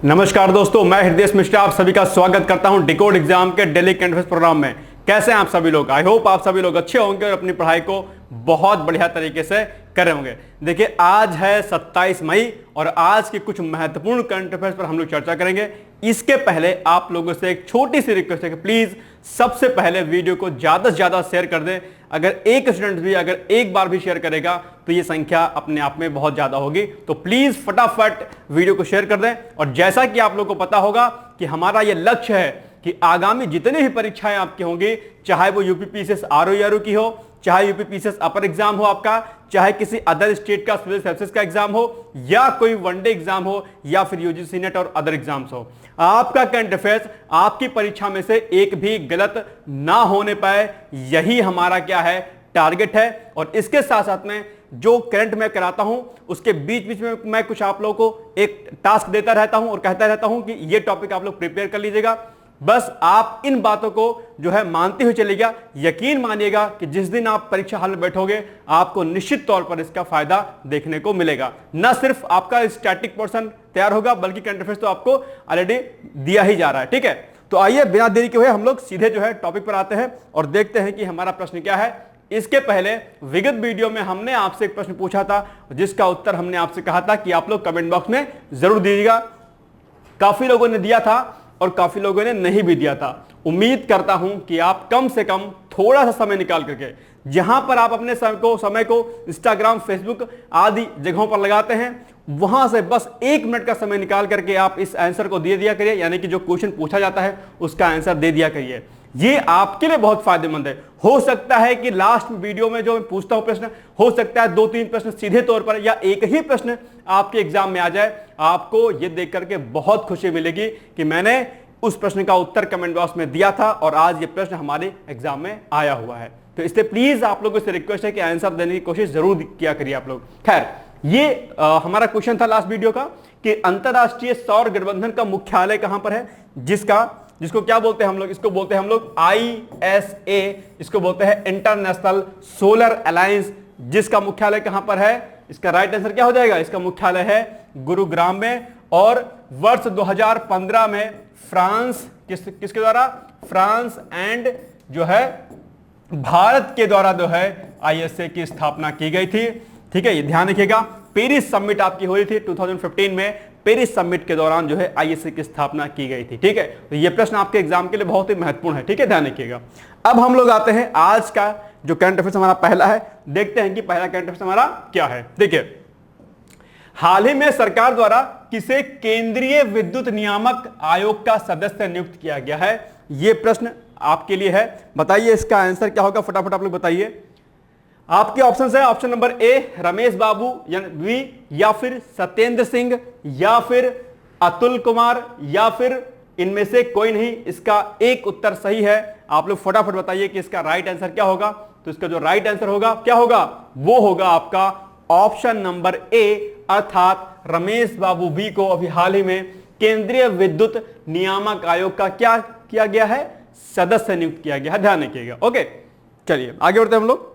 नमस्कार दोस्तों, मैं हृदय मिश्रा आप सभी का स्वागत करता हूं डिकोड एग्जाम के डेली करंट अफेयर्स प्रोग्राम में। कैसे हैं आप सभी लोग? आई होप आप सभी लोग अच्छे होंगे और अपनी पढ़ाई को बहुत बढ़िया तरीके से कर रहे होंगे। देखिए, आज है 27 मई और आज की कुछ महत्वपूर्ण करंट अफेयर्स पर हम लोग चर्चा करेंगे। इसके पहले आप लोगों से एक छोटी सी रिक्वेस्ट है कि प्लीज सबसे पहले वीडियो को ज्यादा से ज्यादा शेयर कर दें। अगर एक स्टूडेंट भी अगर एक बार भी शेयर करेगा तो ये संख्या अपने आप में बहुत ज्यादा होगी। तो प्लीज फटाफट वीडियो को शेयर कर दें। और जैसा कि आप लोगों को पता होगा कि हमारा ये लक्ष्य है कि आगामी जितनी भी परीक्षाएं आपकी होंगी, चाहे वो यूपीपीसीएस आरओ की हो, चाहे यूपीपीसीएस अपर एग्जाम हो आपका, चाहे किसी अदर स्टेट का सिविल सर्विसेज का एग्जाम हो, या कोई वनडे एग्जाम हो, या फिर यूजीसी नेट और अदर एग्जाम्स हो, आपका करंट अफेयर्स आपकी परीक्षा में से एक भी गलत ना होने पाए, यही हमारा क्या है, टारगेट है। और इसके साथ साथ में जो करंट मैं कराता हूं उसके बीच बीच में मैं कुछ आप लोगों को एक टास्क देता रहता हूं और कहता रहता हूं कि ये टॉपिक आप लोग प्रिपेयर कर लीजिएगा। बस आप इन बातों को जो है मानते हुए चलिएगा। यकीन मानिएगा कि जिस दिन आप परीक्षा हॉल में बैठोगे आपको निश्चित तौर पर इसका फायदा देखने को मिलेगा। न सिर्फ आपका स्टैटिक पोर्शन तैयार होगा बल्कि करंट अफेयर्स तो आपको ऑलरेडी दिया ही जा रहा है। ठीक है, तो आइए बिना देरी के हुए हम लोग सीधे जो है टॉपिक पर आते हैं और देखते हैं कि हमारा प्रश्न क्या है। इसके पहले विगत वीडियो में हमने आपसे एक प्रश्न पूछा था जिसका उत्तर हमने आपसे कहा था कि आप लोग कमेंट बॉक्स में जरूर दीजिएगा। काफी लोगों ने दिया था और काफी लोगों ने नहीं भी दिया था। उम्मीद करता हूं कि आप कम से कम थोड़ा सा समय निकाल करके, जहां पर आप अपने समय को इंस्टाग्राम, फेसबुक आदि जगहों पर लगाते हैं, वहां से बस 1 मिनट का समय निकाल करके आप इस आंसर को दे दिया करिए। यानी कि जो क्वेश्चन पूछा जाता है उसका आंसर दे दिया करिए। ये आपके लिए बहुत फायदेमंद है। हो सकता है कि लास्ट वीडियो में जो मैं पूछता हूं प्रश्न, हो सकता है 2-3 प्रश्न सीधे तौर पर या एक ही प्रश्न आपके एग्जाम में आ जाए। आपको यह देख करके बहुत खुशी मिलेगी कि मैंने उस प्रश्न का उत्तर कमेंट बॉक्स में दिया था और आज ये प्रश्न हमारे एग्जाम में आया हुआ है। तो इसलिए प्लीज आप लोगों से रिक्वेस्ट है कि आंसर देने की कोशिश जरूर किया करिए आप लोग। खैर, ये हमारा क्वेश्चन था लास्ट वीडियो का कि अंतरराष्ट्रीय सौर गठबंधन का मुख्यालय कहां पर है, जिसको क्या बोलते हैं हम लोग? इसको बोलते हैं हम लोग ISA, इसको बोलते हैं इंटरनेशनल सोलर अलायंस, जिसका मुख्यालय कहां पर है? इसका राइट आंसर क्या हो जाएगा? इसका मुख्यालय है गुरुग्राम में। और वर्ष 2015 में फ्रांस किसके द्वारा? फ्रांस एंड जो है भारत के द्वारा जो है ISA की स्थापना की गई थी। ठीक है, ये ध्यान रखिएगा। पेरिस समिट आपकी हुई थी 2015 में। पेरिस समिट के दौरान जो है ISA की स्थापना की गई थी। ठीक है, तो ये प्रश्न आपके एग्जाम के लिए बहुत ही महत्वपूर्ण है। ठीक है, ध्यान रखिएगा। अब हम लोग आते हैं आज का जो करंट अफेयर्स हमारा पहला है। देखते हैं कि पहला करंट अफेयर्स हमारा क्या है। देखिए, हाल ही में सरकार द्वारा किसे केंद्रीय विद्युत नियामक आयोग का सदस्य नियुक्त किया गया है? यह प्रश्न आपके लिए है। बताइए इसका आंसर क्या होगा, फटाफट आप लोग बताइए। आपके ऑप्शन है, option number A Ramesh Babu V, या फिर सत्येंद्र सिंह, या फिर अतुल कुमार, या फिर इनमें से कोई नहीं। इसका एक उत्तर सही है। आप लोग फटाफट बताइए कि इसका राइट आंसर क्या होगा। तो इसका जो राइट आंसर होगा क्या होगा? वो होगा आपका ऑप्शन नंबर ए, अर्थात रमेश बाबू वी को अभी हाल ही में केंद्रीय विद्युत नियामक आयोग का क्या किया गया है? सदस्य नियुक्त किया गया है। ध्यान रखिएगा। ओके, चलिए आगे बढ़ते हैं हम लोग।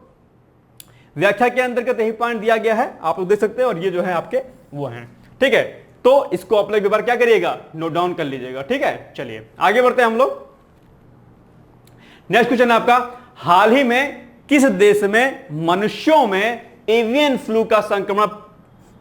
व्याख्या के अंतर्गत यही पॉइंट दिया गया है, आप लोग देख सकते हैं। और ये जो है आपके वो हैं। ठीक है, तो इसको आप लोग एक बार क्या करिएगा, नोट डाउन कर लीजिएगा। ठीक है, चलिए आगे बढ़ते हैं हम लोग। नेक्स्ट क्वेश्चन है आपका, हाल ही में किस देश में मनुष्यों में एवियन फ्लू का संक्रमण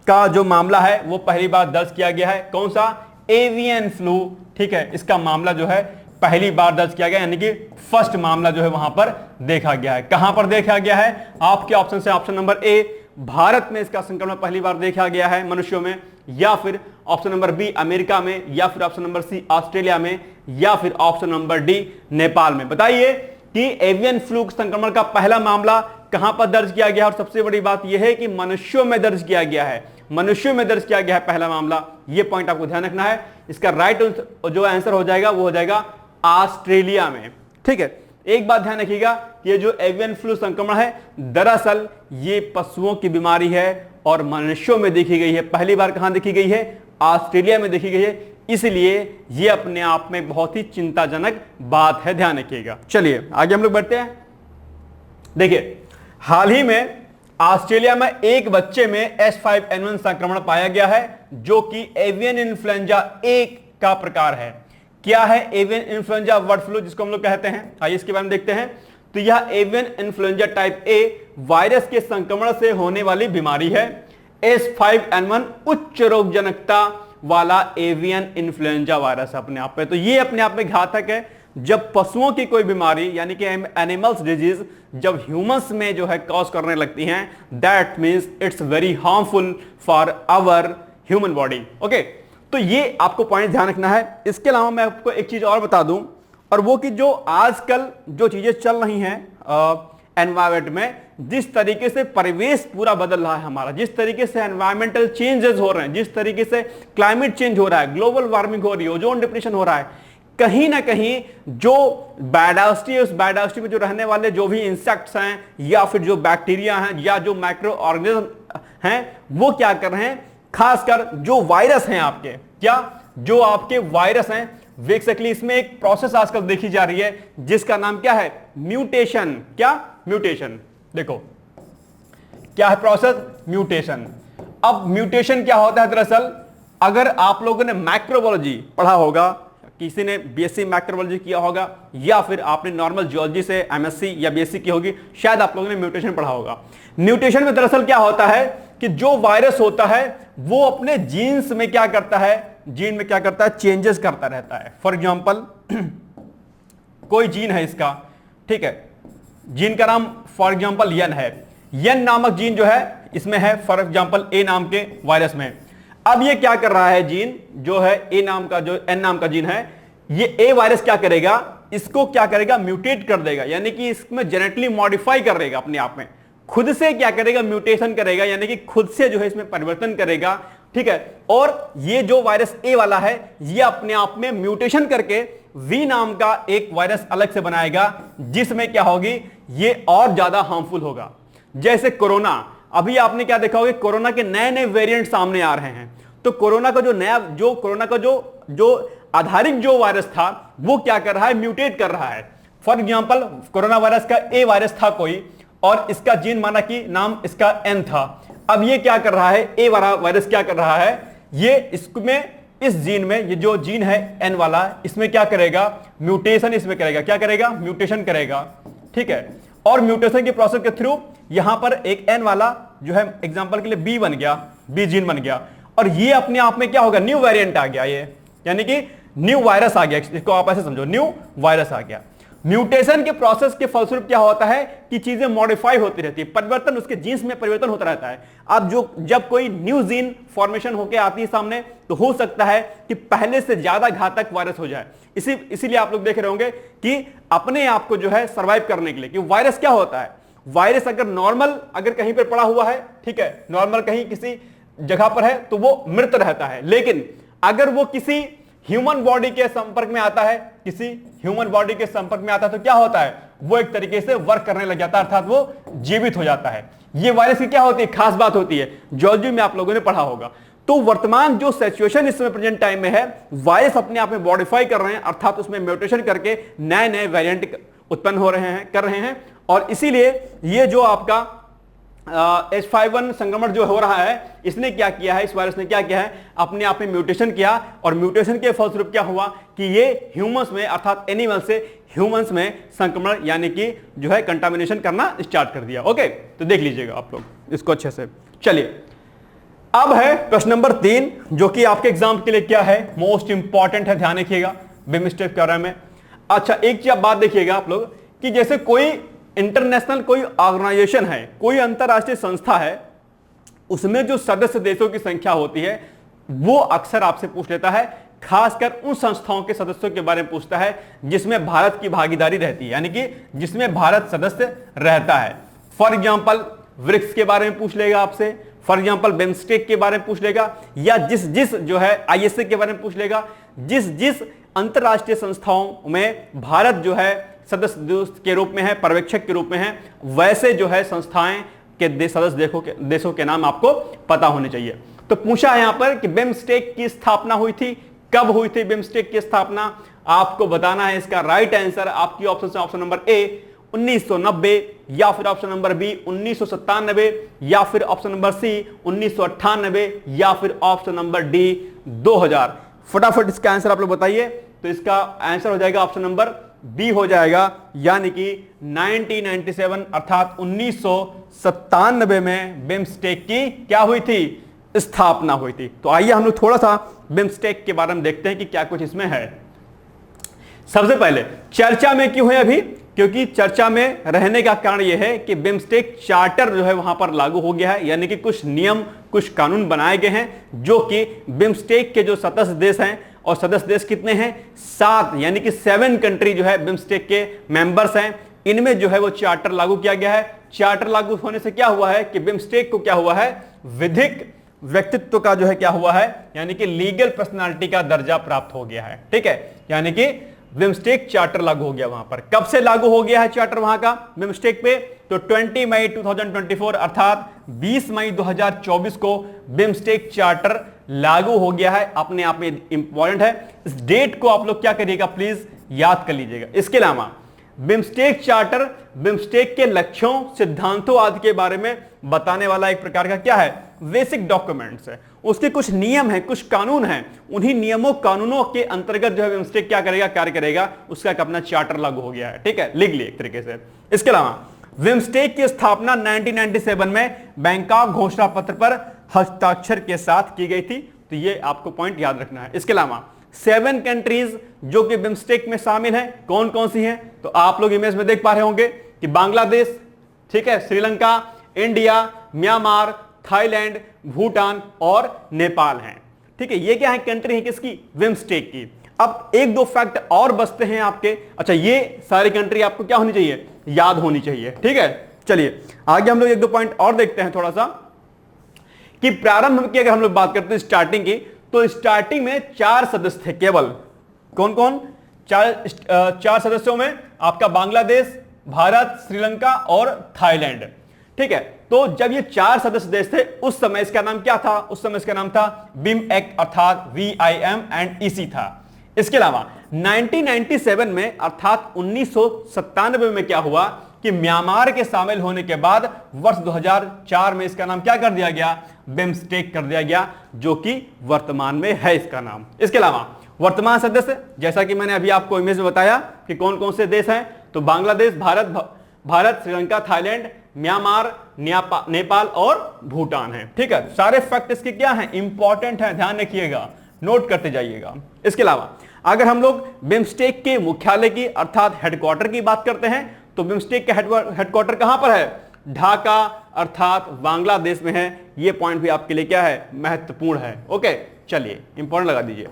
का जो मामला है वो पहली बार दर्ज किया गया है? कौन सा? Avian flu. ठीक है, इसका मामला जो है पहली बार दर्ज किया गया, यानी कि फर्स्ट मामला जो है वहां पर देखा गया है। कहां पर देखा गया है? आपके ऑप्शन से ऑप्शन नंबर ए भारत में इसका संक्रमण पहली बार देखा गया है मनुष्यों में, या फिर ऑप्शन नंबर बी अमेरिका में, या फिर ऑप्शन नंबर सी ऑस्ट्रेलिया में, या फिर ऑप्शन नंबर डी नेपाल में। बताइए कि एवियन फ्लू संक्रमण का पहला मामला कहां पर दर्ज किया गया है। और सबसे बड़ी बात यह है कि मनुष्यों में दर्ज किया गया है। मनुष्यों में दर्ज किया गया है पहला मामला। यह पॉइंट आपको ध्यान रखना है। इसका राइट जो आंसर हो जाएगा वो हो जाएगा ऑस्ट्रेलिया में। ठीक है, एक बात ध्यान रखिएगा, ये जो एवियन फ्लू संक्रमण है दरअसल ये पशुओं की बीमारी है और मनुष्यों में देखी गई है। पहली बार कहां देखी गई है? ऑस्ट्रेलिया में देखी गई है। इसलिए ये अपने आप में बहुत ही चिंताजनक बात है, ध्यान रखिएगा। चलिए आगे हम लोग बढ़ते हैं। देखिए, हाल ही में ऑस्ट्रेलिया में एक बच्चे में H5N1 संक्रमण पाया गया है, जो कि एवियन इन्फ्लुएंजा ए का प्रकार है। क्या है एवियन इन्फ्लुएंजा बर्ड फ्लू, जिसको हम लोग कहते हैं? आइए इसके बारे में देखते हैं। तो यह avian influenza type A virus के संक्रमण से होने वाली बीमारी है। H5N1 उच्च रोगजनकता वाला एवियन इन्फ्लुएंजा वायरस अपने आप में, तो ये अपने आप में घातक है। जब पशुओं की कोई बीमारी यानी कि एनिमल्स डिजीज जब ह्यूमंस में जो है कॉज करने लगती हैं, that means it's very harmful for our human body. Okay, तो ये आपको पॉइंट ध्यान रखना है। इसके अलावा मैं आपको एक चीज और बता दूं, और वो कि जो आजकल जो चीजें चल रही हैं एनवायरमेंट में, जिस तरीके से परिवेश पूरा बदल रहा है हमारा, जिस तरीके से एनवायरमेंटल चेंजेस हो रहे हैं, जिस तरीके से क्लाइमेट चेंज हो रहा है, ग्लोबल वार्मिंग हो रही है, ओजोन डिप्रेशन हो रहा है, कहीं ना कहीं जो बायोडायवर्सिटी है, उस बायोडायवर्सिटी में जो रहने वाले जो भी इंसेक्ट्स हैं या फिर जो बैक्टीरिया हैं या जो माइक्रो ऑर्गेनिज्म हैं, वो क्या कर रहे हैं, खासकर जो वायरस हैं आपके, क्या जो आपके वायरस हैं, बेसिकली इसमें एक प्रोसेस आजकल देखी जा रही है जिसका नाम क्या है, म्यूटेशन। क्या? म्यूटेशन। देखो क्या है प्रोसेस, म्यूटेशन। अब म्यूटेशन क्या होता है दरअसल, अगर आप लोगों ने माइक्रोबायोलॉजी पढ़ा होगा, किसी ने बीएससी माइक्रोबायोलॉजी किया होगा, या फिर आपने नॉर्मल जियोलॉजी से एमएससी या बीएससी की होगी, शायद आप लोगों ने म्यूटेशन पढ़ा होगा। म्यूटेशन में दरअसल क्या होता है कि जो वायरस होता है वो अपने जीन्स में क्या करता है, जीन में क्या करता है, चेंजेस करता रहता है। फॉर एग्जांपल कोई जीन है इसका, ठीक है, जीन का नाम फॉर एग्जांपल यन है, यन नामक जीन जो है इसमें है, फॉर एग्जांपल ए नाम के वायरस में। अब ये क्या कर रहा है, जीन जो है ए नाम का, जो एन नाम का जीन है, ये ए वायरस क्या करेगा, इसको क्या करेगा, म्यूटेट कर देगा, यानी कि इसमें जेनेटिकली मॉडिफाई कर देगा, अपने आप में खुद से क्या करेगा, म्यूटेशन करेगा, यानी कि खुद से जो है इसमें परिवर्तन करेगा, ठीक है। और ये जो वायरस ए वाला है, ये अपने आप में म्यूटेशन करके वी नाम का एक वायरस अलग से बनाएगा, जिसमें क्या होगी, ये और ज्यादा हार्मफुल होगा। जैसे कोरोना, अभी आपने क्या देखा होगा, कोरोना के नए नए वेरिएंट सामने आ रहे हैं। तो कोरोना का जो नया, जो कोरोना का जो आधारिक जो वायरस था, वो क्या कर रहा है, म्यूटेट कर रहा है। फॉर एग्जांपल कोरोना वायरस का ए वायरस था कोई, और इसका जीन माना कि नाम इसका एन था। अब ये क्या कर रहा है, ए वाला वायरस क्या कर रहा है, ये इसमें, इस जीन में, ये जो जीन है एन वाला, इसमें क्या करेगा, म्यूटेशन इसमें करेगा, क्या करेगा, म्यूटेशन करेगा, ठीक है। और म्यूटेशन के प्रोसेस के थ्रू यहां पर एक एन वाला जो है एग्जांपल के लिए बी बन गया, बी जीन बन गया, और ये अपने आप में क्या होगा, न्यू वेरिएंट आ गया, ये यानी कि न्यू वायरस आ गया, इसको आप ऐसे समझो, न्यू वायरस आ गया। म्यूटेशन के प्रोसेस के फलस्वरूप क्या होता है कि चीजें मॉडिफाई होती रहती है, परिवर्तन, उसके जीन्स में परिवर्तन होता रहता है। अब जब कोई न्यू जीन फॉर्मेशन होकर आती है सामने, तो हो सकता है कि पहले से ज्यादा घातक वायरस हो जाए। इसीलिए आप लोग देख रहे होंगे कि अपने आप को जो है सर्वाइव करने के लिए, कि वायरस क्या होता है, वायरस अगर नॉर्मल अगर कहीं पर पड़ा हुआ है, ठीक है, नॉर्मल कहीं किसी जगह पर है, तो वो मृत रहता है। लेकिन अगर वो किसी ह्यूमन बॉडी के संपर्क में आता है, किसी ह्यूमन बॉडी के संपर्क में आता है, तो क्या होता है, वो एक तरीके से वर्क करने लग जाता है, अर्थात वो जीवित हो जाता है। ये वायरस की क्या होती है, खास बात होती है, जियोलॉजी में आप लोगों ने पढ़ा होगा। तो वर्तमान जो सिचुएशन इस समय प्रेजेंट टाइम में है, वायरस अपने आप में मॉडिफाई कर रहे हैं, अर्थात उसमें म्यूटेशन करके नए नए वेरिएंट उत्पन्न हो रहे हैं, कर रहे हैं। और इसीलिए ये जो आपका H5N1 संक्रमण जो हो रहा है, इसने क्या किया है, इस वायरस ने क्या किया है, अपने आप में म्यूटेशन किया, और म्यूटेशन के फलस्वरूप क्या हुआ कि ये ह्यूमंस में, अर्थात एनिमल से ह्यूमंस में संक्रमण यानी कि जो है कंटामिनेशन करना स्टार्ट कर दिया। ओके, तो देख लीजिएगा आप लोग इसको अच्छे से। चलिए, अब है प्रश्न नंबर 3, जो कि आपके एग्जाम के लिए क्या है, मोस्ट इंपॉर्टेंट है, ध्यान रखिएगा बिमस्टेक के बारे में। अच्छा, एक चीज बात देखिएगा आप लोग कि जैसे कोई इंटरनेशनल कोई ऑर्गेनाइजेशन है, कोई अंतरराष्ट्रीय संस्था है, उसमें जो सदस्य देशों की संख्या होती है, वो अक्सर आपसे पूछ लेता है, खासकर उन संस्थाओं के सदस्यों के बारे में पूछता है जिसमें भारत की भागीदारी रहती है, यानी कि जिसमें भारत सदस्य रहता है। फॉर एग्जांपल ब्रिक्स के बारे में पूछ लेगा आपसे, फॉर एग्जांपल बिमस्टेक के बारे में पूछ लेगा, या जिस जो है आईएसए के बारे में पूछ लेगा, जिस अंतरराष्ट्रीय संस्थाओं में भारत जो है सदस्य के रूप में है, पर्यवेक्षक के रूप में है, वैसे जो है संस्थाएं के सदस्य देशों के नाम आपको पता होने चाहिए। तो पूछा है यहां पर कि बिमस्टेक की स्थापना हुई थी, कब हुई थी बिमस्टेक की स्थापना, आपको बताना है इसका राइट आंसर। आपकी ऑप्शन है ऑप्शन नंबर ए 1990, या फिर ऑप्शन नंबर बी 1997, या फिर ऑप्शन नंबर सी 1998, या फिर ऑप्शन नंबर डी 2000। फटाफट इसका आंसर आप लोग बताइए। तो इसका आंसर हो जाएगा ऑप्शन नंबर बी हो जाएगा, यानी कि 1997 अर्थात 1997 में बिम्स्टेक की क्या हुई थी, स्थापना हुई थी। तो आइए हम लोग थोड़ा सा बिम्स्टेक के बारे में देखते हैं कि क्या कुछ इसमें है। सबसे पहले चर्चा में क्यों है अभी, क्योंकि चर्चा में रहने का कारण यह है कि बिम्स्टेक चार्टर जो है वहां पर लागू हो गया है, यानी कि कुछ नियम कुछ कानून बनाए गए हैं जो कि बिम्स्टेक के जो सदस्य देश हैं, और सदस्य देश कितने हैं 7, यानी कि 7 कंट्री जो है बिम्स्टेक के मेंबर्स हैं, इनमें जो है वो चार्टर लागू किया गया है। चार्टर लागू होने से क्या हुआ है कि बिम्स्टेक को क्या हुआ है, विधिक व्यक्तित्व का जो है क्या हुआ है, यानी कि लीगल पर्सनालिटी का दर्जा प्राप्त हो गया है। ठीक है, यानी कि बिम्स्टेक चार्टर लागू हो गया वहां पर। कब से लागू हो गया है चार्टर वहां का बिम्स्टेक पे, तो 20 मई 2024 अर्थात 20 मई 2024 को बिम्स्टेक चार्टर लागू हो गया है। अपने आप में इंपॉर्टेंट है, इस डेट को आप लोग क्या करिएगा प्लीज याद कर लीजिएगा। इसके अलावा बिम्स्टेक चार्टर बिम्स्टेक के लक्ष्यों, सिद्धांतों आदि के बारे में बताने वाला एक प्रकार का क्या है, बेसिक डॉक्यूमेंट्स है। उसके कुछ नियम हैं, कुछ कानून हैं, उन्हीं नियमों कानूनों के अंतर्गत जो है बिम्स्टेक क्या करेगा, कार्य करेगा, उसका एक अपना चार्टर लागू हो गया है। ठीक है, लिख लिए एक तरीके से। इसके अलावा बिम्स्टेक की स्थापना 1997 में बैंकॉक घोषणा पत्र पर हस्ताक्षर के साथ की गई थी। तो ये आपको पॉइंट याद रखना है। इसके अलावा 7 कंट्रीज जो कि बिम्स्टेक में शामिल हैं, कौन कौन सी हैं, तो आप लोग इमेज में देख पा रहे होंगे कि बांग्लादेश, ठीक है, Sri Lanka, India, Myanmar, Thailand, Bhutan और नेपाल हैं। ठीक है, ये क्या है, कंट्री है किसकी, बिम्स्टेक की। अब एक दो फैक्ट और बचते हैं आपके। अच्छा, ये सारी कंट्री आपको क्या होनी चाहिए, याद होनी चाहिए। ठीक है, चलिए आगे हम लोग एक दो पॉइंट और देखते हैं थोड़ा सा, कि प्रारंभ की अगर हम लोग बात करते हैं स्टार्टिंग की, तो स्टार्टिंग में 4 सदस्य थे केवल। कौन कौन, 4 सदस्यों में आपका बांग्लादेश, भारत, श्रीलंका और थाईलैंड। ठीक है, तो जब ये 4 सदस्य देश थे उस समय इसका नाम क्या था, उस समय इसका नाम था बिम एक्ट अर्थात VIM&EC था। इसके अलावा 1997 में अर्थात 1997 में क्या हुआ कि म्यांमार के शामिल होने के बाद वर्ष 2004 में इसका नाम क्या कर दिया गया, बिम्स्टेक कर दिया गया, जो कि वर्तमान में है इसका नाम। इसके अलावा वर्तमान सदस्य जैसा कि मैंने अभी आपको इमेज में बताया कि कौन कौन से देश हैं, तो बांग्लादेश, भारत, श्रीलंका, थाईलैंड, म्यांमार, नेपाल और भूटान है। ठीक है, सारे फैक्ट इसके क्या हैं, इंपॉर्टेंट हैं, ध्यान रखिएगा, नोट करते जाइएगा। इसके अलावा अगर हम लोग बिम्स्टेक के मुख्यालय की अर्थात हेडक्वार्टर की बात करते हैं, तो बिम्स्टेक का हेडक्वार्टर कहां पर है, ढाका अर्थात बांग्लादेश में है। यह पॉइंट भी आपके लिए क्या है, महत्वपूर्ण है। ओके, चलिए इंपॉर्टेंट लगा दीजिए।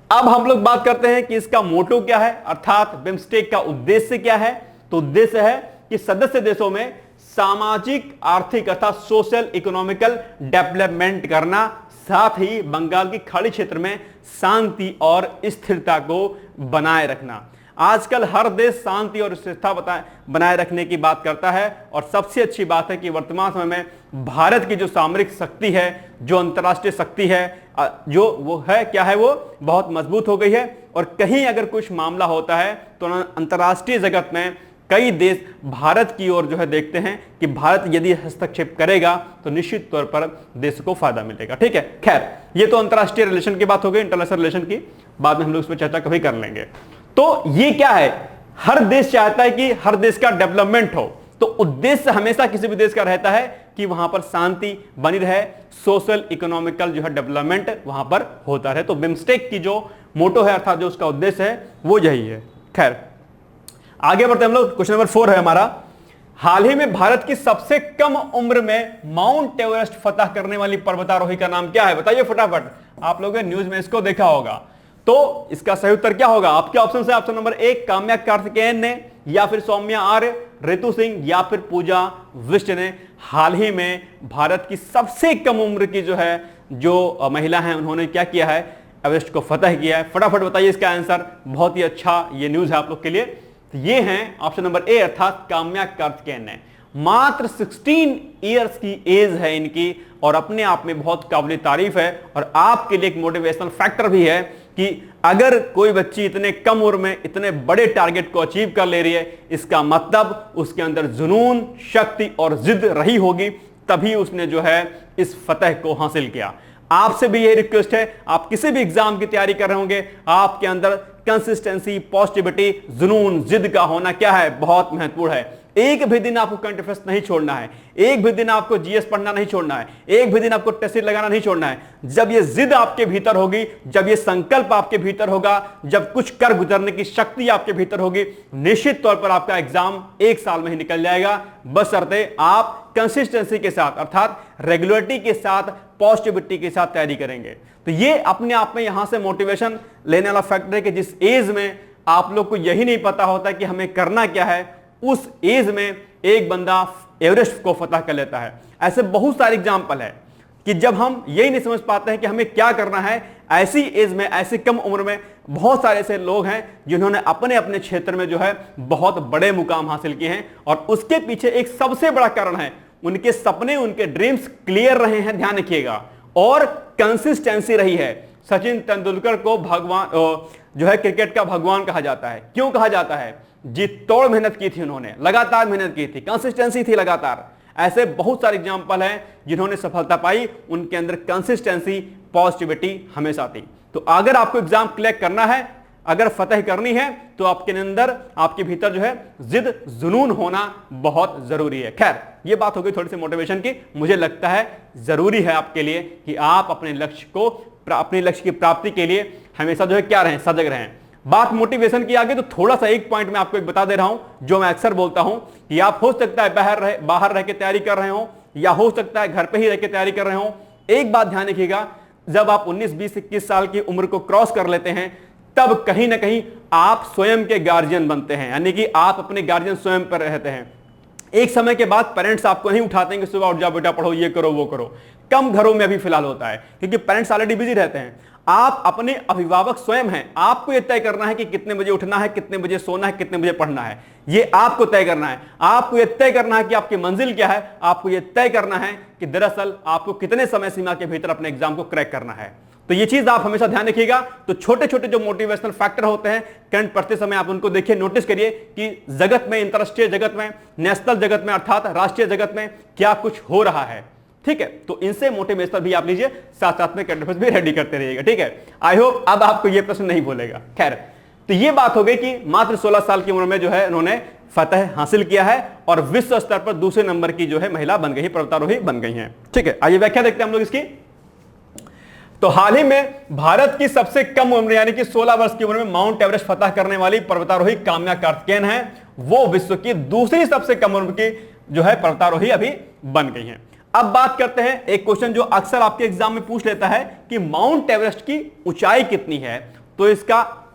अब हम लोग बात करते हैं कि इसका मोटो क्या है, अर्थात बिम्स्टेक का उद्देश्य क्या है। तो उद्देश्य है कि सदस्य देशों में सामाजिक, आर्थिक अर्थात सोशल इकोनॉमिकल डेवलपमेंट करना, साथ ही बंगाल की खाड़ी क्षेत्र में शांति और स्थिरता को बनाए रखना। आजकल हर देश शांति और स्थिरता बनाए रखने की बात करता है, और सबसे अच्छी बात है कि वर्तमान समय में भारत की जो सामरिक शक्ति है, जो अंतर्राष्ट्रीय शक्ति है, जो वो है क्या है, वो बहुत मजबूत हो गई है। और कहीं अगर कुछ मामला होता है तो अंतर्राष्ट्रीय जगत में कई देश भारत की ओर जो है देखते हैं कि भारत यदि हस्तक्षेप करेगा तो निश्चित तौर पर देश को फायदा मिलेगा। ठीक है, खैर ये तो अंतर्राष्ट्रीय रिलेशन की बात हो गई, इंटरनेशनल रिलेशन की, बाद में हम लोग इस पर चर्चा कभी कर लेंगे। तो ये क्या है, हर देश चाहता है कि हर देश का डेवलपमेंट हो, तो उद्देश्य हमेशा किसी भी देश का रहता है कि वहां पर शांति बनी रहे, सोशल इकोनॉमिकल जो है डेवलपमेंट वहां पर होता रहे। तो बिम्स्टेक की जो मोटो है अर्थात जो उसका उद्देश्य है वो यही है। खैर आगे बढ़ते हम लोग, क्वेश्चन नंबर 4 है हमारा, हाल ही में भारत की सबसे कम उम्र में माउंट एवरेस्ट फतह करने वाली पर्वतारोही का नाम क्या है, बताइए फटाफट। आप लोगों ने न्यूज में इसको देखा होगा, तो इसका सही उत्तर क्या होगा, आपके ऑप्शन है ऑप्शन नंबर 1 काम्या कार्तिकेयन ने, या फिर सौम्या आर्य, ऋतु सिंह, या फिर पूजा विष्ट ने हाल ही में भारत की सबसे कम उम्र की जो है जो महिला है उन्होंने क्या किया है, एवरेस्ट को फतह किया है। फटाफट बताइए इसका आंसर, बहुत ही अच्छा ये न्यूज है आप लोग के लिए। तो ये हैं ऑप्शन नंबर ए अर्थात काम्या कार्तिकेयन ने। मात्र 16 इयर्स की एज है इनकी और अपने आप में बहुत काबिल तारीफ है और आपके लिए एक मोटिवेशनल फैक्टर भी है कि अगर कोई बच्ची इतने कम उम्र में इतने बड़े टारगेट को अचीव कर ले रही है, इसका मतलब उसके अंदर जुनून, शक्ति और जिद रही होगी, तभी उसने जो है इस फतह को हासिल किया। आपसे भी यही रिक्वेस्ट है, आप किसी भी एग्जाम की तैयारी कर रहे होंगे, आपके अंदर कंसिस्टेंसी, पॉजिटिविटी, जुनून, जिद का होना क्या है, बहुत महत्वपूर्ण है। एक भी दिन आपको करंट अफेयर्स नहीं छोड़ना है, एक भी दिन आपको जीएस पढ़ना नहीं छोड़ना है, एक भी दिन आपको टेस्ट सीरीज लगाना नहीं छोड़ना है। जब ये जिद आपके भीतर होगी, जब ये संकल्प आपके भीतर होगा, जब कुछ कर गुजरने की शक्ति आपके भीतर होगी, निश्चित तौर पर आपका एग्जाम 1 साल में ही निकल जाएगा, बशर्ते आप कंसिस्टेंसी के साथ अर्थात रेगुलरिटी के साथ, पॉजिटिविटी के साथ तैयारी करेंगे। तो ये अपने आप में यहां से मोटिवेशन लेने वाला फैक्टर है कि जिस एज में आप लोग को यही नहीं पता होता कि हमें करना क्या है, उस एज में एक बंदा एवरेस्ट को फतह कर लेता है। ऐसे बहुत सारे एग्जाम्पल है कि जब हम यही नहीं समझ पाते हैं कि हमें क्या करना है, ऐसी एज में, ऐसी कम उम्र में बहुत सारे ऐसे लोग हैं जिन्होंने अपने अपने क्षेत्र में जो है बहुत बड़े मुकाम हासिल किए हैं। और उसके पीछे एक सबसे बड़ा कारण है, उनके सपने, उनके ड्रीम्स क्लियर रहे हैं, ध्यान रखिएगा, और कंसिस्टेंसी रही है। सचिन तेंदुलकर को भगवान जो है क्रिकेट का भगवान कहा जाता है। क्यों कहा जाता है? जी तोड़ मेहनत की थी उन्होंने, लगातार मेहनत की थी, कंसिस्टेंसी थी लगातार। ऐसे बहुत सारे एग्जाम्पल हैं जिन्होंने सफलता पाई, उनके अंदर कंसिस्टेंसी, पॉजिटिविटी हमेशा थी। तो अगर आपको एग्जाम क्लियर करना है, अगर फतह करनी है, तो आपके अंदर, आपके भीतर जो है जिद, जुनून होना बहुत जरूरी है। खैर, ये बात हो गई थोड़ी सी मोटिवेशन की। मुझे लगता है जरूरी है आपके लिए कि आप अपने लक्ष्य की प्राप्ति के लिए हमेशा जो है क्या रहें, सजग रहें। बात मोटिवेशन की आगे, तो थोड़ा सा एक पॉइंट मैं आपको एक बता दे रहा हूं जो मैं अक्सर बोलता हूं कि आप हो सकता है बाहर रह के तैयारी कर रहे हो, या हो सकता है घर पे ही रह के तैयारी कर रहे हो। एक बात ध्यान रखिएगा, जब आप 19, 20, 21 साल की उम्र को क्रॉस कर लेते हैं, तब कहीं ना कहीं आप स्वयं के गार्जियन बनते हैं, यानी कि आप अपने गार्जियन स्वयं पर रहते हैं। एक समय के बाद पेरेंट्स आपको नहीं उठाते हैं कि सुबह उठ जाओ बेटा, पढ़ो, ये करो, वो करो। कम घरों में अभी फिलहाल होता है क्योंकि पेरेंट्स ऑलरेडी बिजी रहते हैं। आप अपने अभिभावक स्वयं हैं। आपको यह तय करना है कि कितने बजे उठना है, कितने बजे सोना है, कितने बजे पढ़ना है, ये आपको तय करना है। आपको यह तय करना है कि आपकी मंजिल क्या है। आपको यह तय करना है कि दरअसल आपको कितने समय सीमा के भीतर अपने एग्जाम को क्रैक करना है। तो ये चीज आप हमेशा ध्यान रखिएगा। तो छोटे छोटे जो मोटिवेशनल फैक्टर होते हैं, करंट पढ़ते समय आप उनको देखिए, नोटिस करिए कि जगत में, अंतरराष्ट्रीय जगत में, नेशनल जगत में अर्थात राष्ट्रीय जगत में क्या कुछ हो रहा है। ठीक है, तो इनसे मोटिवेशन भी आप लीजिए, साथ साथ में करंट अफेयर्स भी रेडी करते रहिएगा। ठीक है, आई होप अब आपको ये प्रश्न नहीं बोलेगा। खैर, तो ये बात हो गई कि मात्र 16 साल की उम्र में जो है उन्होंने फतह हासिल किया है और विश्व स्तर पर दूसरे नंबर की जो है महिला बन गई है, पर्वतारोही बन गई हैं। ठीक है, आइए व्याख्या देखते हैं हम लोग इसकी। तो हाल ही में भारत की सबसे कम उम्र यानी कि 16 वर्ष की उम्र में माउंट एवरेस्ट फतह करने वाली पर्वतारोही काम्या कार्तिकेयन है, वो विश्व की दूसरी सबसे कम उम्र की जो है पर्वतारोही अभी बन गई हैं। अब बात करते हैं एक क्वेश्चन जो अक्सर आपके एग्जाम में पूछ लेता है कि माउंट एवरेस्ट की ऊंचाई कितनी है। तो इसका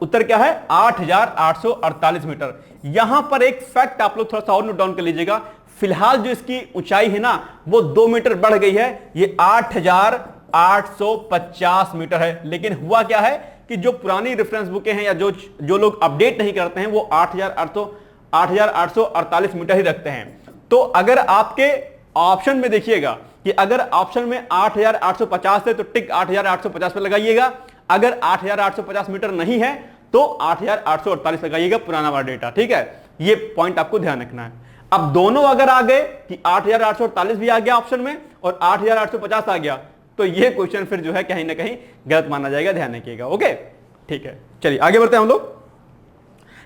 उत्तर क्या है? 8,848 मीटर। यहां पर एक फैक्ट आप लोग थोड़ा सा और नोट डाउन कर लीजिएगा। फिलहाल जो इसकी ऊंचाई है ना, वो 2 मीटर बढ़ गई है, ये 8,850 मीटर है। लेकिन हुआ क्या है कि जो पुरानी रेफरेंस बुकें हैं या जो लोग अपडेट नहीं करते हैं, वो 8,848 मीटर ही रखते हैं। तो अगर आपके ऑप्शन में देखिएगा कि अगर ऑप्शन में 8,850 है तो टिक 8,850 पे लगाइएगा। अगर 8,850 मीटर नहीं है तो 8,848 लगाइएगा, पुराना वाला डेटा। ठीक है, ये पॉइंट आपको ध्यान रखना है। अब दोनों अगर आ गए कि 8,848 भी आ गया ऑप्शन में और 8,850 आ गया, तो ये क्वेश्चन फिर जो है कहीं ना कहीं गलत माना जाएगा, ध्यान रखिएगा। ओके, ठीक है, चलिए आगे बढ़ते हैं हम लोग।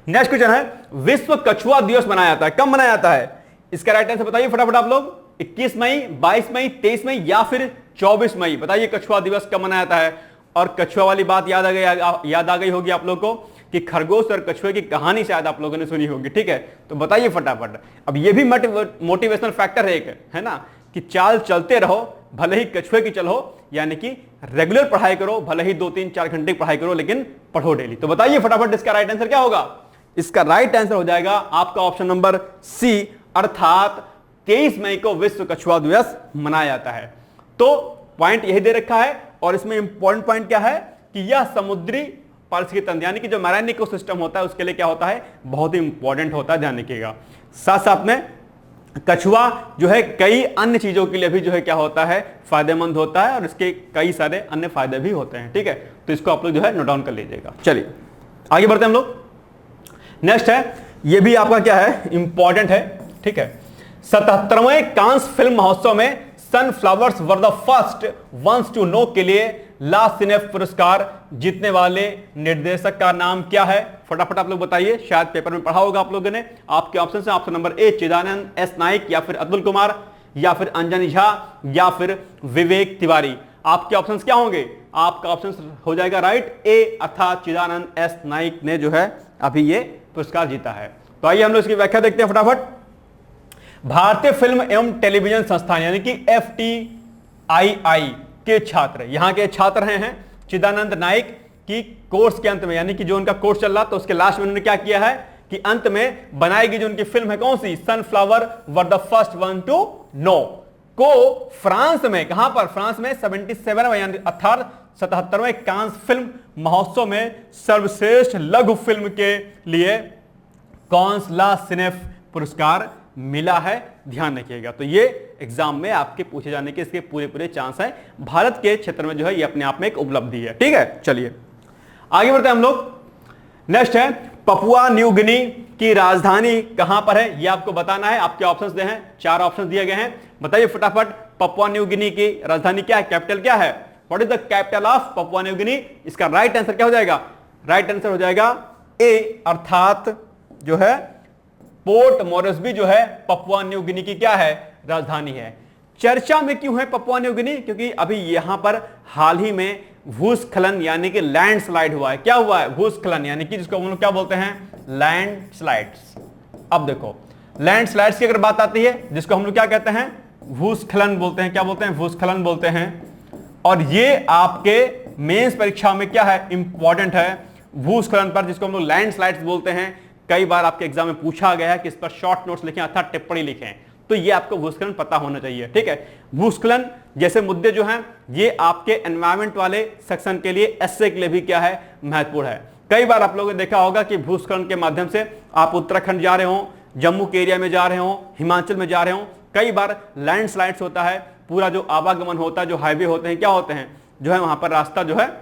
नेक्स्ट क्वेश्चन है, विश्व कछुआ दिवस मनाया जाता है, कब मनाया जाता है? इसका राइट आंसर बताइए फटाफट आप लोग। 21 मई, 22 मई, 23 मई या फिर 24 मई? बताइए कछुआ दिवस कब मनाया जाता है। और कछुआ वाली बात याद आ गई होगी आप लोग को कि खरगोश और कछुए की कहानी शायद आप लोगों ने सुनी होगी। ठीक है, तो बताइए फटाफट। अब ये भी मोटिवेशनल फैक्टर है एक, है ना, कि चाल चलते रहो, भले ही कछुए की चलो, यानी कि रेगुलर पढ़ाई करो, भले ही 2, 3, 4 घंटे की पढ़ाई करो, लेकिन पढ़ो डेली। तो बताइए फटाफट इसका राइट आंसर क्या होगा? इसका राइट आंसर हो जाएगा आपका ऑप्शन नंबर सी, अर्थात 23 मई को विश्व कछुआ दिवस मनाया जाता है। तो पॉइंट यही दे रखा है और इसमें इंपॉर्टेंट पॉइंट क्या है कि यह समुद्री पारिस्थितिकी तंत्र यानी कि जो मैराइन इकोसिस्टम होता है उसके लिए क्या होता है, बहुत ही इंपॉर्टेंट होता है, ध्यान रखिएगा। साथ साथ में कछुआ जो है कई अन्य चीजों के लिए भी जो है क्या होता है, फायदेमंद होता है और इसके कई सारे अन्य फायदे भी होते हैं। ठीक है, तो इसको आप लोग जो है नोट डाउन कर लीजिएगा। चलिए आगे बढ़ते हैं हम लोग। नेक्स्ट है, ये भी आपका क्या है, इंपॉर्टेंट है, ठीक है। 77वें कांस फिल्म महोत्सव में sunflowers were the first ones to know के लिए ला सिने पुरस्कार जीतने वाले निर्देशक का नाम क्या है? फटाफट आप लोग बताइए, शायद पेपर में पढ़ा होगा आप लोगों ने। आपके ऑप्शन है, ऑप्शन नंबर ए चिदानंद एस नाइक, या फिर अतुल कुमार, या फिर अंजनी झा, या फिर विवेक तिवारी। आपके ऑप्शंस क्या होंगे? आपका ऑप्शन हो जाएगा राइट ए, अर्थात चिदानंद एस नाइक ने जो है अभी ये पुरस्कार जीता है। तो आइए हम लोग इसकी व्याख्या देखते हैं फटाफट। भारतीय फिल्म एवं टेलीविजन संस्थान यानी कि FTII के छात्र, यहां के छात्र हैं चिदानंद नाइक की कोर्स के अंत में, यानी कि जो उनका कोर्स चल रहा तो उसके लास्ट में उन्होंने क्या किया है कि अंत में बनाएगी जो उनकी फिल्म है कौन सी, sunflower were the first one to know, को फ्रांस में, कहां पर, फ्रांस में 77वें यानी अर्थात 77वें कांस फिल्म महोत्सव में सर्वश्रेष्ठ लघु फिल्म के लिए कांस ला सिनेफ पुरस्कार मिला है। ध्यान रखिएगा, तो ये एग्जाम में आपके पूछे जाने के इसके पूरे पूरे चांस हैं। भारत के क्षेत्र में जो है ये अपने आप में एक उपलब्धि है, ठीक है। चलिए आगे बढ़ते हैं हम लोग। नेक्स्ट है, पपुआ न्यू गिनी की राजधानी कहां पर है, ये आपको बताना है। आपके ऑप्शंस दे हैं, 4 ऑप्शंस दिए गए हैं, बताइए फटाफट। पपुआ न्यू गिनी की राजधानी क्या है, कैपिटल क्या है? What is the capital of Papua New Guinea? इसका राइट आंसर क्या हो जाएगा? राइट आंसर हो जाएगा ए, अर्थात जो है पोर्ट मोरेस्बी जो है पपुआ न्यू गिनी की क्या है, राजधानी है। चर्चा में क्यों है पपुआ न्यू गिनी? क्योंकि अभी यहां पर हाल ही में भूस्खलन यानी कि लैंडस्लाइड हुआ है। क्या हुआ है? भूस्खलन, यानी कि जिसको हम लोग क्या बोलते हैं, लैंडस्लाइड्स। अब देखो, लैंडस्लाइड्स की अगर बात आती है, जिसको हम लोग क्या कहते हैं, भूस्खलन बोलते हैं। क्या बोलते हैं? भूस्खलन बोलते हैं। और ये आपके मेंस परीक्षा में क्या है, इंपॉर्टेंट है भूस्खलन पर, जिसको हम लोग लैंडस्लाइड्स बोलते हैं। कई बार आपके एग्जाम में पूछा गया है कि इस पर शॉर्ट नोट्स लिखें अर्थात टिप्पणी लिखें, तो ये आपको भूस्खलन पता होना चाहिए, ठीक है। भूस्खलन जैसे मुद्दे जो हैं ये आपके एनवायरमेंट वाले सेक्शन के लिए, एसए के लिए भी क्या है, महत्वपूर्ण है। कई बार आप लोगों ने देखा होगा कि भूस्खलन के माध्यम से आप उत्तराखंड जा रहे हो, जम्मू के एरिया में जा रहे हो, हिमाचल में जा रहे हो, कई बार लैंडस्लाइड्स होता है, पूरा जो आवागमन होता है, जो हाईवे होते हैं, क्या होते हैं, जो है वहां पर रास्ता जो है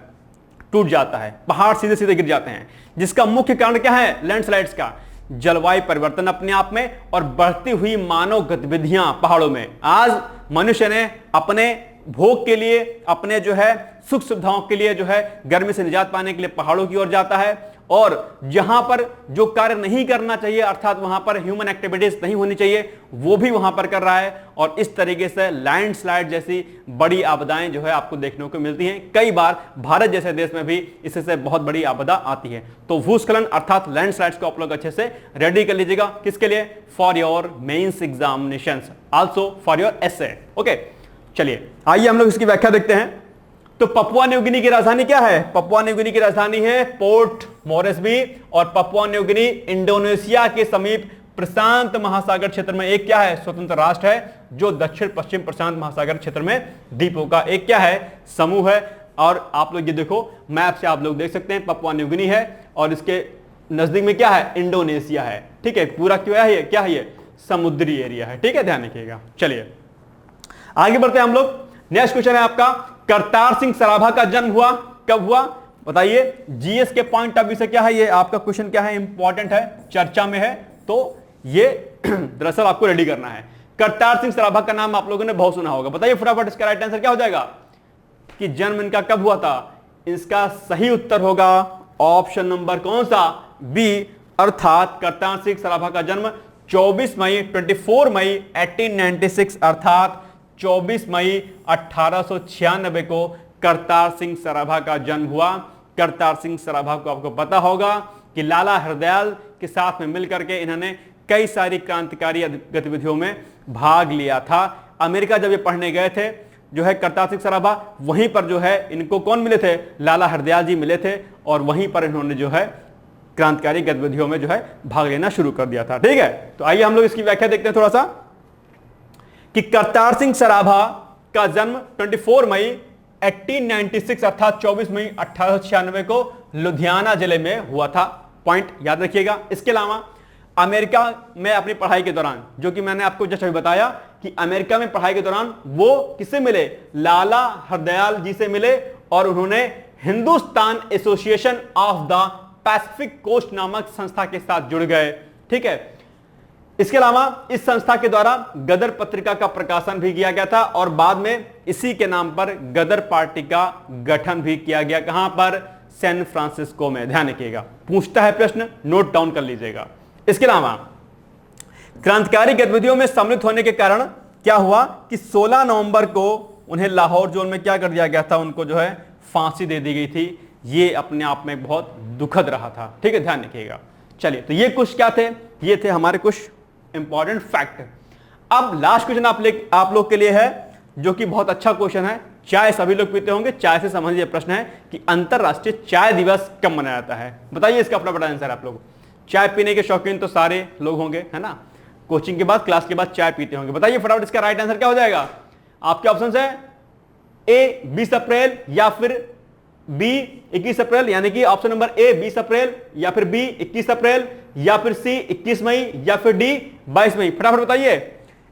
टूट जाता है, पहाड़ सीधे सीधे गिर जाते हैं। जिसका मुख्य कारण क्या है लैंडस्लाइड्स का? जलवायु परिवर्तन अपने आप में, और बढ़ती हुई मानव गतिविधियां पहाड़ों में। आज मनुष्य ने अपने भोग के लिए, अपने जो है सुख सुविधाओं के लिए जो है गर्मी से निजात पाने के लिए पहाड़ों की ओर जाता है, और जहां पर जो कार्य नहीं करना चाहिए अर्थात वहां पर ह्यूमन एक्टिविटीज नहीं होनी चाहिए वो भी वहां पर कर रहा है। और इस तरीके से लैंडस्लाइड जैसी बड़ी आपदाएं जो है आपको देखने को मिलती हैं। कई बार भारत जैसे देश में भी इससे बहुत बड़ी आपदा आती है। तो भूस्खलन अर्थात लैंडस्लाइड्स को आप लोग अच्छे से रेडी कर लीजिएगा। किसके लिए? For your mains examination, also for your essay. Okay, चलिए आइए हम लोग इसकी व्याख्या देखते हैं। तो पपुआ न्यू गिनी की राजधानी क्या है? पपुआ न्यू गिनी की राजधानी है पोर्ट मोरेस्बी, और पपुआ न्यू गिनी इंडोनेशिया के समीप प्रशांत महासागर क्षेत्र में एक क्या है, स्वतंत्र राष्ट्र है, जो दक्षिण पश्चिम प्रशांत महासागर क्षेत्र में द्वीपों का एक क्या है, समूह है। और आप लोग ये देखो मैप से आप लोग देख सकते हैं, पपुआ न्यू गिनी है और इसके नजदीक में क्या है, इंडोनेशिया है, ठीक है। पूरा क्या है, क्या है ये, समुद्री एरिया है, ठीक है, ध्यान रखिएगा। चलिए आगे बढ़ते हैं हम लोग। नेक्स्ट क्वेश्चन है आपका, करतार सिंह सराभा का जन्म हुआ कब हुआ, बताइए। जीएस के पॉइंट ऑफ व्यू से क्या है ये आपका क्वेश्चन, क्या है, इंपॉर्टेंट है, चर्चा में है, तो ये दरअसल आपको रेडी करना है। करतार सिंह सराभा का नाम आप लोगों ने बहुत सुना होगा, बताइए फटाफट इसका राइट आंसर क्या हो जाएगा, कि जन्म इनका कब हुआ था। इसका सही उत्तर होगा ऑप्शन नंबर कौन सा, बी, अर्थात करतार सिंह सराभा का जन्म 24 मई 1896 अर्थात 24 मई 1896 को करतार सिंह सराभा का जन्म हुआ। करतार सिंह सराभा को आपको पता होगा कि लाला हरदयाल के साथ में मिलकर के इन्होंने कई सारी क्रांतिकारी गतिविधियों में भाग लिया था। अमेरिका जब ये पढ़ने गए थे जो है करतार सिंह सराभा, वहीं पर जो है इनको कौन मिले थे, लाला हरदयाल जी मिले थे, और वहीं पर इन्होंने जो है क्रांतिकारी गतिविधियों में जो है भाग लेना शुरू कर दिया था, ठीक है। तो आइए हम लोग इसकी व्याख्या देखते हैं थोड़ा सा, कि करतार सिंह सराभा का जन्म 24 मई 1896 अर्थात 24 मई 1896 को लुधियाना जिले में हुआ था। पॉइंट याद रखिएगा। इसके अलावा अमेरिका में अपनी पढ़ाई के दौरान, जो कि मैंने आपको जस्ट अभी बताया कि अमेरिका में पढ़ाई के दौरान वो किससे मिले, लाला हरदयाल जी से मिले, और उन्होंने Hindustan association of the Pacific coast नामक संस्था के साथ जुड़ गए। ठीक है, इसके अलावा इस संस्था के द्वारा गदर पत्रिका का प्रकाशन भी किया गया था और बाद में इसी के नाम पर गदर पार्टी का गठन भी किया गया। कहां पर? सैन फ्रांसिस्को में। ध्यान रखिएगा, पूछता है प्रश्न, नोट डाउन कर लीजिएगा। इसके अलावा क्रांतिकारी गतिविधियों में सम्मिलित होने के कारण क्या हुआ कि 16 नवंबर को उन्हें लाहौर जोन में क्या कर दिया गया था, उनको जो है फांसी दे दी गई थी। ये अपने आप में बहुत दुखद रहा था। ठीक है, ध्यान रखिएगा। चलिए, तो ये कुछ क्या थे? ये थे हमारे कुछ इंपॉर्टेंट फैक्ट। अब लास्ट क्वेश्चन आप लोग के लिए है, जो कि बहुत अच्छा क्वेश्चन है। चाय सभी लोग पीते होंगे, चाय से संबंधित प्रश्न है कि अंतरराष्ट्रीय चाय दिवस कब मनाया जाता है? बताइए इसका फटाफट आंसर। आप लोग चाय पीने के शौकीन तो सारे लोग होंगे, है ना? कोचिंग के बाद, क्लास के बाद चाय पीते होंगे। बताइए फटाफट इसका राइट आंसर क्या हो जाएगा? आपके ऑप्शन है ए 20 अप्रैल या फिर बी 21 अप्रैल, यानी कि ऑप्शन नंबर ए 20 अप्रैल या फिर बी 21 अप्रैल या फिर सी 21 मई या फिर डी 22 मई। फटाफट बताइए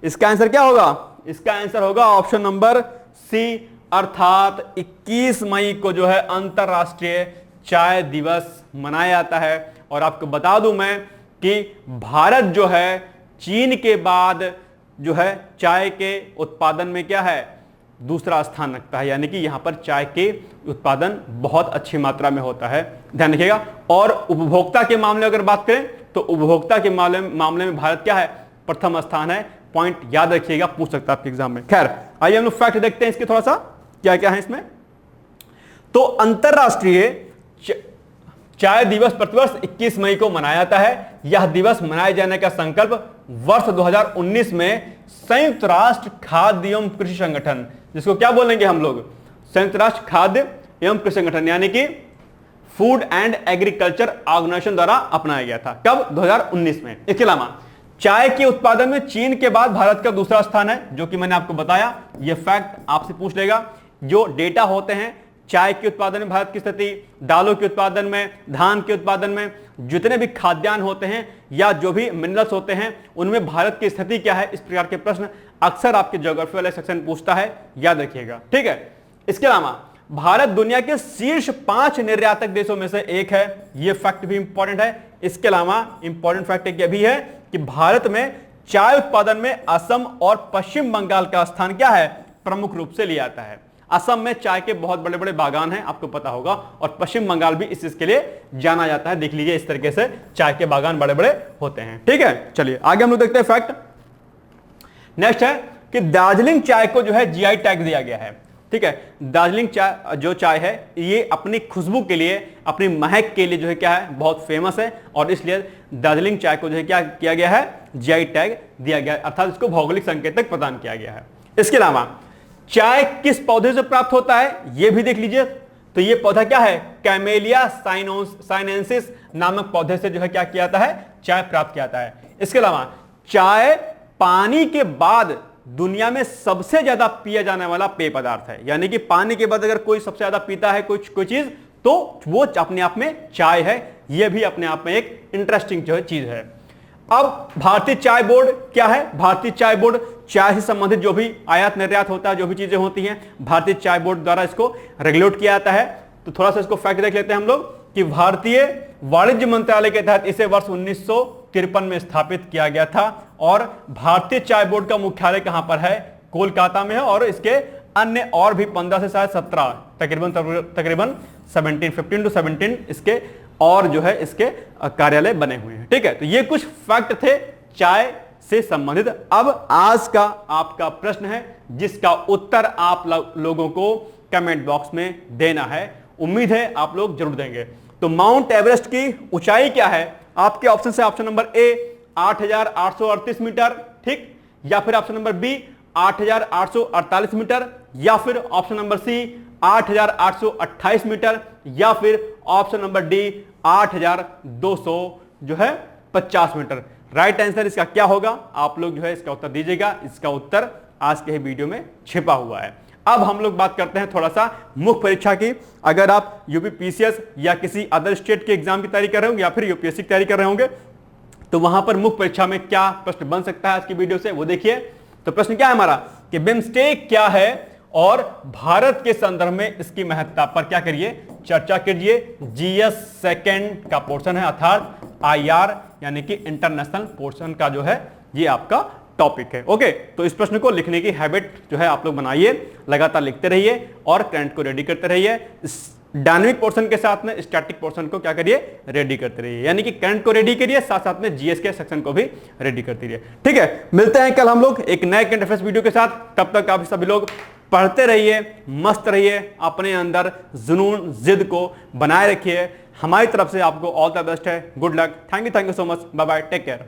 इसका आंसर क्या होगा? इसका आंसर होगा ऑप्शन नंबर सी, अर्थात 21 मई को जो है अंतरराष्ट्रीय चाय दिवस मनाया जाता है। और आपको बता दूं मैं कि भारत जो है चीन के बाद जो है चाय के उत्पादन में क्या है? दूसरा स्थान रखता है, यानी कि यहां पर चाय के उत्पादन बहुत अच्छी मात्रा में होता है। ध्यान रखिएगा। और उपभोक्ता के मामले अगर बात करें तो उपभोक्ता के मामले में भारत क्या है? प्रथम स्थान है। पॉइंट याद रखिएगा, पूछ सकता है आपके एग्जाम में। खैर, आइए हम लोग फैक्ट देखते हैं इसके थोड़ा सा क्या क्या है इसमें। तो अंतरराष्ट्रीय चाय दिवस प्रतिवर्ष 21 मई को मनाया जाता है। यह दिवस मनाए जाने का संकल्प वर्ष 2019 में संयुक्त राष्ट्र खाद्य एवं कृषि संगठन, जिसको क्या बोलेंगे हम लोग? संयुक्त राष्ट्र खाद्य एवं कृषि संगठन, यानी कि फूड एंड एग्रीकल्चर ऑर्गेनाइजेशन द्वारा अपनाया गया था। कब? 2019 में। इसके अलावा चाय के उत्पादन में चीन के बाद भारत का दूसरा स्थान है, जो कि मैंने आपको बताया। यह फैक्ट आपसे पूछ लेगा। जो डेटा होते हैं चाय के उत्पादन में भारत की स्थिति, दालों के उत्पादन में, धान के उत्पादन में, जितने भी खाद्यान्न होते हैं या जो भी मिनरल्स होते हैं उनमें भारत की स्थिति क्या है, इस प्रकार के प्रश्न अक्सर आपके ज्योग्राफी वाले सेक्शन पूछता है, याद रखिएगा। ठीक है, इसके अलावा भारत दुनिया के शीर्ष 5 निर्यातक देशों में से एक है। यह फैक्ट भी इंपॉर्टेंट है। इसके अलावा इंपॉर्टेंट फैक्ट एक भी है कि भारत में चाय उत्पादन में असम और पश्चिम बंगाल का स्थान क्या है? प्रमुख रूप से लिया जाता है। असम में चाय के बहुत बड़े बड़े बागान हैं, आपको पता होगा, और पश्चिम बंगाल भी इस चीज के लिए जाना जाता है। देख लीजिए, इस तरीके से चाय के बागान बड़े बड़े होते हैं। ठीक है, चलिए आगे हम लोग देखते हैं फैक्ट। नेक्स्ट है कि दार्जिलिंग चाय को जो है जीआई टैग दिया गया है। ठीक है, दार्जिलिंग चाय जो चाय है ये अपनी खुशबू के लिए, अपनी महक के लिए जो है क्या है? बहुत फेमस है, और इसलिए दार्जिलिंग चाय को जो है क्या किया गया है? जीआई टैग दिया गया है, अर्थात इसको भौगोलिक संकेतक प्रदान किया गया है। इसके अलावा चाय किस पौधे से प्राप्त होता है यह भी देख लीजिए। तो यह पौधा क्या है? कैमेलिया साइनेंसिस नामक पौधे से जो है क्या किया जाता है? चाय प्राप्त किया जाता है। इसके अलावा चाय पानी के बाद दुनिया में सबसे ज्यादा पिया जाने वाला पेय पदार्थ है, यानी कि पानी के बाद अगर कोई सबसे ज्यादा पीता है कोई चीज तो वो अपने आप में चाय है। यह भी अपने आप में एक इंटरेस्टिंग जो है चीज है। अब भारतीय चाय बोर्ड क्या है? भारतीय चाय बोर्ड चाय से संबंधित जो भी आयात निर्यात होता है, जो भी चीजें होती हैं, भारतीय चाय बोर्ड द्वारा इसको रेगुलेट किया जाता है। तो थोड़ा सा इसको फैक्ट देख लेते हैं हम लोग कि भारतीय वाणिज्य मंत्रालय के तहत इसे वर्ष 1953 में स्थापित किया गया था। और भारतीय चाय बोर्ड का मुख्यालय कहां पर है? कोलकाता में है। और इसके अन्य और भी 15 से शायद 17 तकरीबन 15 to 17 इसके और जो है इसके कार्यालय बने हुए हैं। ठीक है, तो ये कुछ फैक्ट थे चाय से संबंधित। अब आज का आपका प्रश्न है जिसका उत्तर आप लोगों को कमेंट बॉक्स में देना है। उम्मीद है आप लोग जरूर देंगे। तो माउंट एवरेस्ट की ऊंचाई क्या है? आपके ऑप्शन से ऑप्शन नंबर ए 8,838 मीटर, ठीक, या फिर ऑप्शन नंबर बी 8,848 मीटर, या फिर ऑप्शन नंबर सी 8,828 मीटर, या फिर ऑप्शन नंबर डी 8,200 जो है 50 मीटर। राइट आंसर इसका क्या होगा? आप लोग जो है इसका उत्तर दीजिएगा। इसका उत्तर आज के वीडियो में छिपा हुआ है। अब हम लोग बात करते हैं थोड़ा सा मुख्य परीक्षा की। अगर आप यूपी पीसीएस या किसी अदर स्टेट के एग्जाम की तैयारी कर रहे होंगे या फिर यूपीएससी की तैयारी कर रहे होंगे तो वहां पर मुख्य परीक्षा में क्या प्रश्न बन सकता है आज की वीडियो से वो देखिए। तो प्रश्न क्या है हमारा कि बिम्स्टेक क्या है और भारत के संदर्भ में इसकी महत्ता पर क्या करिए, चर्चा कीजिए। जीएस सेकंड का पोर्शन है, अर्थात आईआर यानी कि इंटरनेशनल पोर्शन का जो है ये आपका टॉपिक है। ओके, तो इस प्रश्न को लिखने की हैबिट जो है आप लोग बनाइए, लगातार लिखते रहिए और करंट को रेडी करते रहिए। डायनेमिक पोर्शन के साथ में स्टैटिक पोर्शन को क्या करिए, रेडी करते रहिए, यानी कि करंट को रेडी करिए, साथ साथ में जीएस के सेक्शन को भी रेडी करते रहिए। ठीक है, मिलते हैं कल हम लोग एक नए करंट अफेयर्स वीडियो के साथ। तब तक आप सभी लोग पढ़ते रहिए, मस्त रहिए, अपने अंदर जुनून जिद को बनाए रखिए। हमारी तरफ से आपको ऑल द बेस्ट है, good luck, thank you so much, bye bye, take care.